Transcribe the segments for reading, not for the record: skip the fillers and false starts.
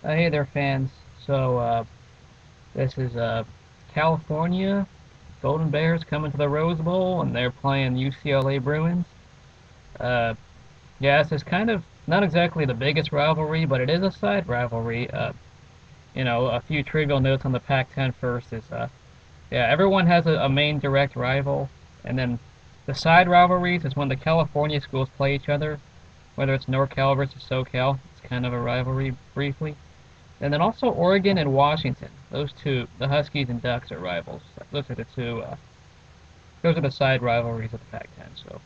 Hey there, fans. This is California Golden Bears coming to the Rose Bowl, and they're playing UCLA Bruins. Uh, yeah, this is kind of not exactly the biggest rivalry, but it is a side rivalry. A few trivial notes on the Pac-10 first is, yeah, everyone has a main direct rival, and then the side rivalries is when the California schools play each other, whether it's NorCal versus SoCal. It's kind of a rivalry briefly. And then also Oregon and Washington. Those two, the Huskies and Ducks, are rivals. Those are the two. Those are the side rivalries of the Pac-10. So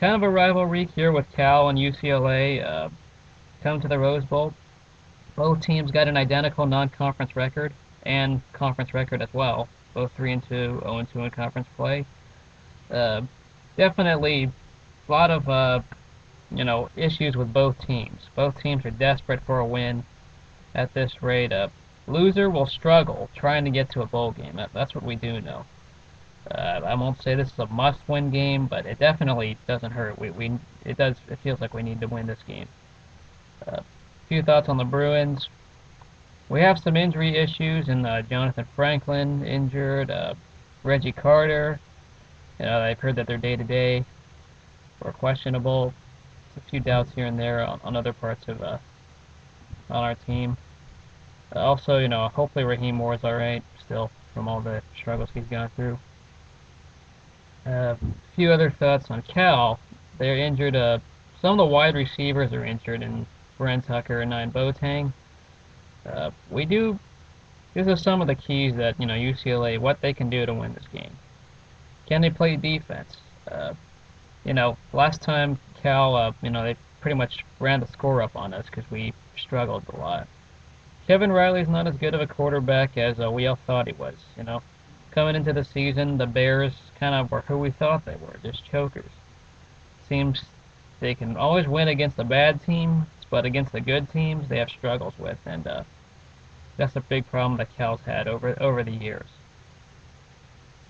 kind of a rivalry here with Cal and UCLA. Come to the Rose Bowl. Both teams got an identical non-conference record and conference record as well. Both 3-2, 0-2 in conference play. Uh, Definitely a lot of issues with both teams. Both teams are desperate for a win at this rate. Loser will struggle trying to get to a bowl game. That's what we do know. I won't say this is a must-win game, but it definitely doesn't hurt. It does. It feels like we need to win this game. A few thoughts on the Bruins. We have some injury issues, and Jonathan Franklin injured. Reggie Carter. I've heard that they're day-to-day or questionable. A few doubts here and there on other parts of on our team. Also, hopefully Raheem Moore's all right still from all the struggles he's gone through. A few other thoughts on Cal. They're injured. Some of the wide receivers are injured, and Brent Tucker and Nine Boateng. We do. These are some of the keys that UCLA what they can do to win this game. Can they play defense? Last time Cal, they pretty much ran the score up on us because we struggled a lot. Kevin Riley's not as good of a quarterback as we all thought he was. Coming into the season, the Bears kind of were who we thought they were, just chokers. Seems they can always win against the bad teams, but against the good teams, they have struggles with, and that's a big problem that Cal's had over the years.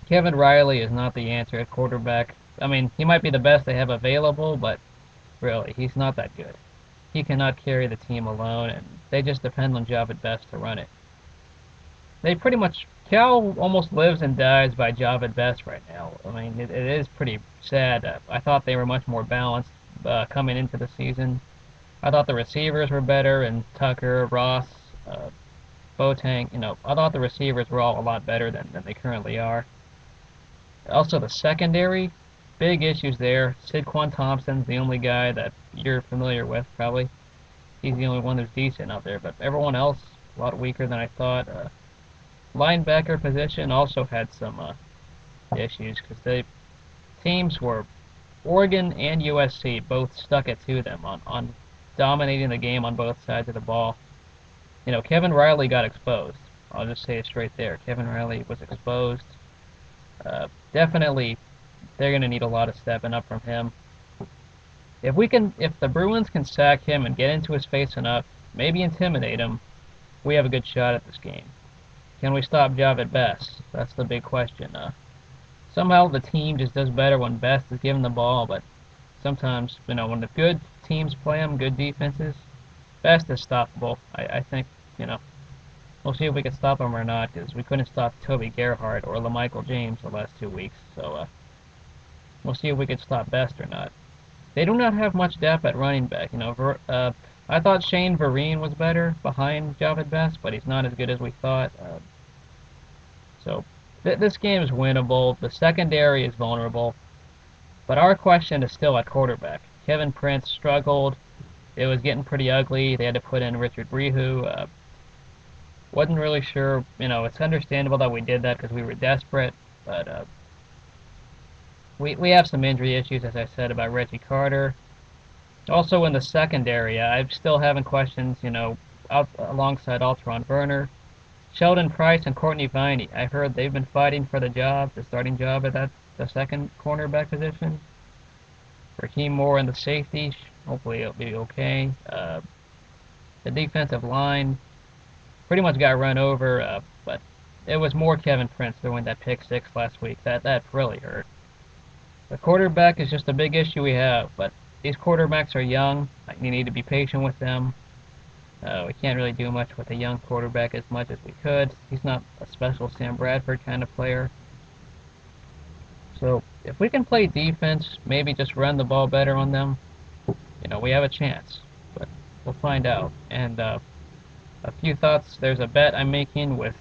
Kevin Riley is not the answer at quarterback. I mean, he might be the best they have available, but really, he's not that good. He cannot carry the team alone, and they just depend on Javid Best to run it. They pretty much Cal almost lives and dies by Javid Best right now. I mean, it is pretty sad. I thought they were much more balanced coming into the season. I thought the receivers were better, and Tucker, Ross, Boateng. I thought the receivers were all a lot better than they currently are. Also, the secondary, big issues there. Sidquan Thompson's the only guy that you're familiar with, probably. He's the only one who's decent out there, but everyone else a lot weaker than I thought. Linebacker position also had some issues because the teams were Oregon and USC both stuck it to them on dominating the game on both sides of the ball. Kevin Riley got exposed. I'll just say it straight there. Kevin Riley was exposed. Definitely, they're going to need a lot of stepping up from him. If the Bruins can sack him and get into his face enough, maybe intimidate him, we have a good shot at this game. Can we stop Javid Best? That's the big question. Somehow the team just does better when Best is given the ball, but sometimes, when the good teams play him, good defenses, Best is stoppable. I think, we'll see if we can stop him or not, because we couldn't stop Toby Gerhart or LaMichael James the last 2 weeks, so we'll see if we can stop Best or not. They do not have much depth at running back. I thought Shane Vereen was better behind Javid Best, but he's not as good as we thought. This game is winnable. The secondary is vulnerable. But our question is still at quarterback. Kevin Prince struggled. It was getting pretty ugly. They had to put in Richard Rehu. Wasn't really sure. It's understandable that we did that because we were desperate. But we have some injury issues, as I said, about Reggie Carter. Also in the secondary, I'm still having questions, out alongside Alteron Werner. Sheldon Price and Courtney Viney. I heard they've been fighting for the starting job at the second cornerback position. Raheem Moore in the safety. Hopefully it'll be okay. The defensive line pretty much got run over, but it was more Kevin Prince throwing that pick six last week. That really hurt. The quarterback is just a big issue we have, but these quarterbacks are young. You need to be patient with them. We can't really do much with a young quarterback as much as we could. He's not a special Sam Bradford kind of player. So if we can play defense, maybe just run the ball better on them, we have a chance. But we'll find out. And a few thoughts. There's a bet I'm making with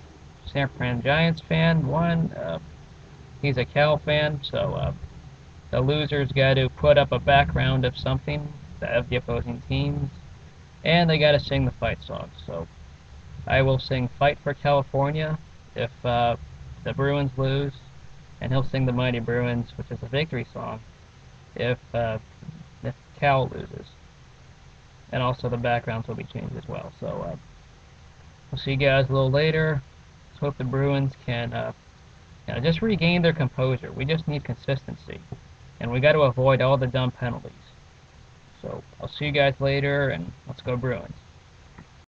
San Fran Giants fan. One, he's a Cal fan, so the loser's got to put up a background of something of the opposing teams, and they got to sing the fight song. So I will sing "Fight for California" if the Bruins lose, and he'll sing "The Mighty Bruins," which is a victory song, if Cal loses. And also the backgrounds will be changed as well. So we'll see you guys a little later. Let's hope the Bruins can just regain their composure. We just need consistency, and we got to avoid all the dumb penalties. So I'll see you guys later, and let's go Bruins.